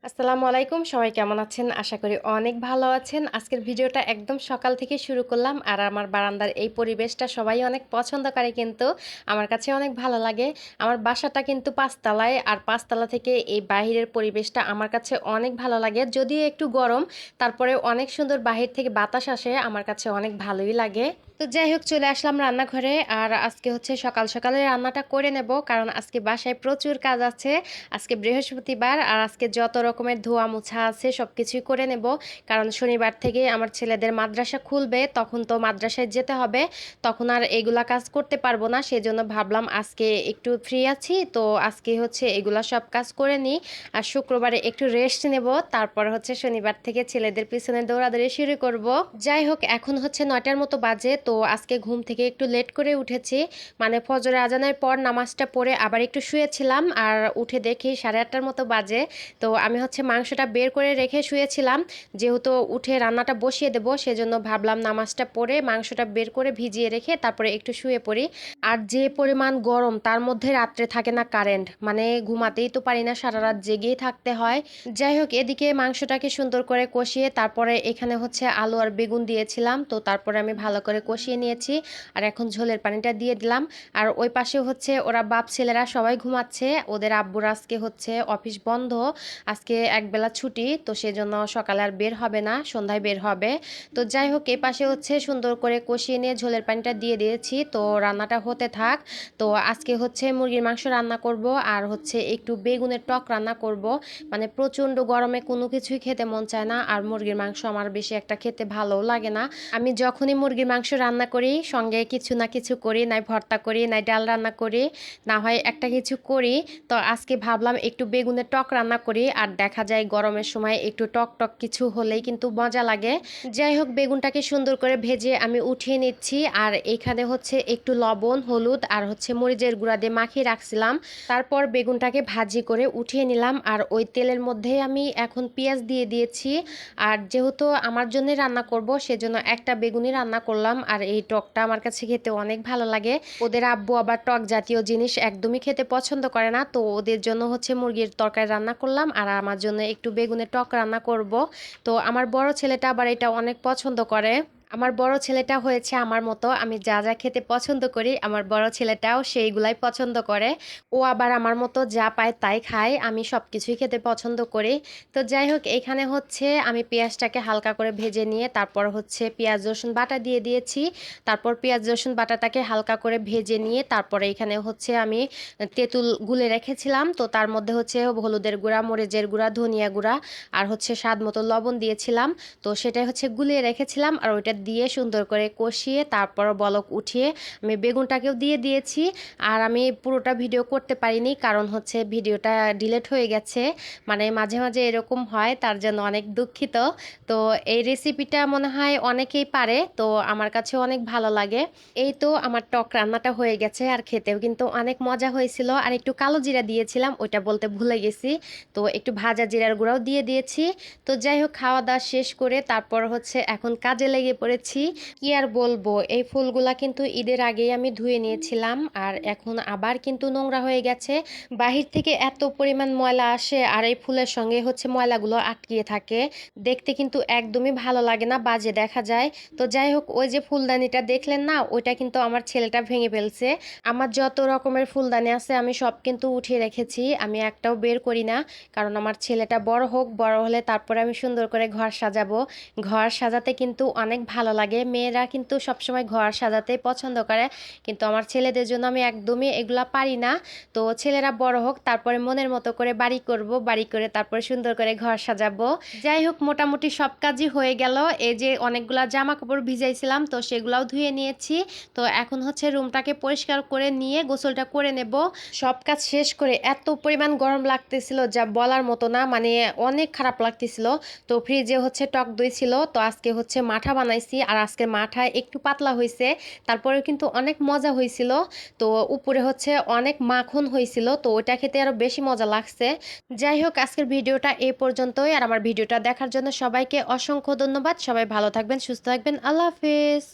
আসসালামু আলাইকুম, সবাই কেমন আছেন? আশা করি অনেক ভালো আছেন। আজকের ভিডিওটা একদম সকাল থেকে শুরু করলাম। আর আমার বারান্দার এই পরিবেশটা সবাই অনেক পছন্দ করে কিন্তু। আমার কাছে অনেক ভালো লাগে। আমার বাসাটা কিন্তু ৫ তলায়। আর ৫ তলা থেকে এই বাহিরের পরিবেশটা আমার কাছে অনেক ভালো লাগে। যদিও একটু গরম, তারপরে অনেক সুন্দর বাহির থেকে বাতাস আসে। আমার কাছে অনেক ভালোই লাগে। তো যাই হোক, চলে আসলাম রান্নাঘরে। আর আজকে হচ্ছে সকাল সকালে রান্নাটা করে নেব, কারণ আজকে বাসায় প্রচুর কাজ আছে। আজকে বৃহস্পতিবার, আর আজকে যত রকমের ধোয়া মোছা আছে সব কিছুই করে নেব, কারণ শনিবার থেকে আমার ছেলেদের মাদ্রাসা খুলবে, তখন তো মাদ্রাসায় যেতে হবে। তখন আর এগুলা কাজ করতে পারবো না, সেজন্য ভাবলাম আজকে একটু ফ্রি আছি, তো আজকে হচ্ছে এগুলা সব কাজ করে নিই। আর শুক্রবারে একটু রেস্ট নেব, তারপর হচ্ছে শনিবার থেকে ছেলেদের পিছনে দৌড়াদৌড়ি শুরু করব। যাই হোক, এখন হচ্ছে 9টার মতো বাজে। তো আজকে ঘুম থেকে একটু লেট করে উঠেছি, মানে ফজরের আজানের পর নামাজটা পড়ে আবার একটু শুয়েছিলাম। আর উঠে দেখি 8:30টার মতো বাজে। তো আমি হচ্ছে মাংসটা বের করে রেখে শুয়েছিলাম, যেহেতু উঠে রান্নাটা বসিয়ে দেবো, সেজন্য ভাবলাম নামাজটা পড়ে মাংসটা বের করে ভিজিয়ে রেখে তারপরে একটু শুয়ে পড়ি। আর যে পরিমাণ গরম, তার মধ্যে রাত্রে থাকে না কারেন্ট, মানে ঘুমাতেই তো পারি না, সারা রাত জেগেই থাকতে হয়। যাই হোক, এদিকে মাংসটাকে সুন্দর করে কষিয়ে তারপরে এখানে হচ্ছে আলু আর বেগুন দিয়েছিলাম, তো তারপরে আমি ভালো করে কষিয়ে নিয়েছি। আর এখন ঝোলের পানিটা দিয়ে দিলাম। আর ওই পাশে হচ্ছে ওরা বাপ ছেলেরা সবাই ঘুমাচ্ছে, ওদের আব্বুর আজকে হচ্ছে অফিস বন্ধ, আজকে একবেলা ছুটি, তো সেজন্য সকালে আর বের হবে না, সন্ধ্যায় বের হবে। তো যাই হোক, এই পাশে হচ্ছে সুন্দর করে কষিয়ে নিয়ে ঝোলের পানিটা দিয়ে দিয়েছি, তো রান্নাটা হতে থাক। তো আজকে হচ্ছে মুরগির মাংস রান্না করব, আর হচ্ছে একটু বেগুনের টক রান্না করব। মানে প্রচণ্ড গরমে কোনো কিছুই খেতে মন চায় না, আর মুরগির মাংস আমার বেশি একটা খেতে ভালোও লাগে না। আমি যখনই মুরগির মাংস রান্না করি, সঙ্গে কিছু না কিছু করি, নাই ভর্তা করি, নাই ডাল রান্না করি, না হয় একটা কিছু করি। তো আজকে ভাবলাম একটু বেগুনের টক রান্না করি, আর দেখা যায় গরমের সময় একটু টক টক কিছু হলেই কিন্তু মজা লাগে। যাই হোক, বেগুনটাকে সুন্দর করে ভেজে আমি উঠিয়ে নিচ্ছি। আর এখানে হচ্ছে একটু লবণ, হলুদ আর হচ্ছে মরিচের গুঁড়া দিয়ে মাখিয়ে রাখছিলাম। তারপর বেগুনটাকে ভাজি করে উঠিয়ে নিলাম, আর ওই তেলের মধ্যে আমি এখন পেঁয়াজ দিয়ে দিয়েছি। আর যেহেতু আমার জন্য রান্না করব, সেজন্য একটা বেগুনই রান্না করলাম। আর এই টকটা আমার কাছে খেতে অনেক ভালো লাগে। ওদের আব্বু আবার টক জাতীয় জিনিস একদমই খেতে পছন্দ করে না, তো ওদের জন্য হচ্ছে মুরগির তরকারি রান্না করলাম, আর আমার জন্য একটু বেগুনের টক রান্না করব। তো আমার বড় ছেলেটা আবার এটা অনেক পছন্দ করে। আমার বড় ছেলেটা হয়েছে আমার মতো, আমি যা যা খেতে পছন্দ করি আমার বড় ছেলেটাও সেইগুলাই পছন্দ করে। ও আবার আমার মতো যা পায় তাই খায়, আমি সব কিছুই খেতে পছন্দ করি। তো যাই হোক, এখানে হচ্ছে আমি পেঁয়াজটাকে হালকা করে ভেজে নিয়ে তারপর হচ্ছে পেঁয়াজ রসুন বাটা দিয়ে দিয়েছি। তারপর পেঁয়াজ রসুন বাটাটাকে হালকা করে ভেজে নিয়ে তারপরে এখানে হচ্ছে আমি তেঁতুল গুলে রেখেছিলাম, তো তার মধ্যে হচ্ছে হলুদের গুঁড়া, মরিচের গুঁড়া, ধনিয়া গুঁড়া আর হচ্ছে স্বাদ মতো লবণ দিয়েছিলাম। তো সেটাই হচ্ছে গুলিয়ে রেখেছিলাম, আর ওইটা দিয়ে সুন্দর করে কষিয়ে তারপর বলক উঠিয়ে আমি বেগুনটাকেও দিয়ে দিয়েছি। আর আমি পুরোটা ভিডিও করতে পারিনি, কারণ হচ্ছে ভিডিওটা ডিলিট হয়ে গেছে, মানে মাঝে মাঝে এরকম হয়, তার জন্য অনেক দুঃখিত। তো এই রেসিপিটা মনে হয় অনেকেই পারে, তো আমার কাছে অনেক ভালো লাগে। এই তো আমার টক রান্নাটা হয়ে গেছে, আর খেতেও কিন্তু অনেক মজা হয়েছিল। আর একটু কালো জিরা দিয়েছিলাম, ওইটা বলতে ভুলে গেছি, তো একটু ভাজা জিরার গুঁড়াও দিয়ে দিয়েছি। তো যাই হোক, খাওয়া দাওয়া শেষ করে তারপর হচ্ছে এখন কাজে লেগে পড়েছি। কি আর বলবো, এই ফুলগুলা কিন্তু ঈদের আগেই আমি ধুয়ে নিয়েছিলাম, আর এখন আবার কিন্তু নোংরা হয়ে গেছে। বাহির থেকে এত পরিমাণ ময়লা আসে, আর এই ফুলের সঙ্গে হচ্ছে ময়লাগুলো আটকিয়ে থাকে, দেখতে কিন্তু একদমই ভালো লাগে না, বাজে দেখা যায়। তো যাই হোক, ওই যে ফুলদানিটা দেখলেন না, ওইটা কিন্তু আমার ছেলেটা ভেঙে ফেলছে। আমার যত রকমের ফুলদানি আছে আমি সব কিন্তু উঠিয়ে রেখেছি, আমি একটাও বের করি না, কারণ আমার ছেলেটা বড় হোক, বড় হলে তারপরে আমি সুন্দর করে ঘর সাজাবো। ঘর সাজাতে কিন্তু অনেক ভালো লাগে, মেয়েরা কিন্তু সবসময় ঘর সাজাতে পছন্দ করে, কিন্তু আমার ছেলেদের জন্য আমি একদমই এগুলা পারি না। তো ছেলেরা বড় হোক, তারপরে মনের মতো করে বাড়ি করব, বাড়ি করে তারপরে সুন্দর করে ঘর সাজাবো। যাই হোক, মোটামুটি সব কাজই হয়ে গেল। এই যে অনেকগুলা জামা কাপড় ভিজাইছিলাম, তো সেগুলাও ধুয়ে নিয়েছি। তো এখন হচ্ছে রুমটাকে পরিষ্কার করে নিয়ে গোসলটা করে নেব। সব কাজ শেষ করে এত পরিমাণ গরম লাগতেছিল যা বলার মতো না, মানে অনেক খারাপ লাগতেছিল। তো ফ্রিজে হচ্ছে টক দই ছিল, তো আজকে হচ্ছে মাঠা বানাইছি, আর আজকে মাঠা একটু পাতলা হয়েছে, তারপরেও কিন্তু অনেক মজা হয়েছিল। তো উপরে হচ্ছে অনেক মাখন হয়েছিল, তো ওইটা খেতে আরো বেশি মজা লাগছে। যাই হোক, আজকের ভিডিওটা এই পর্যন্তই। আর আমার ভিডিওটা দেখার জন্য সবাইকে অসংখ্য ধন্যবাদ। সবাই ভালো থাকবেন, সুস্থ থাকবেন, আল্লাহ হাফেজ।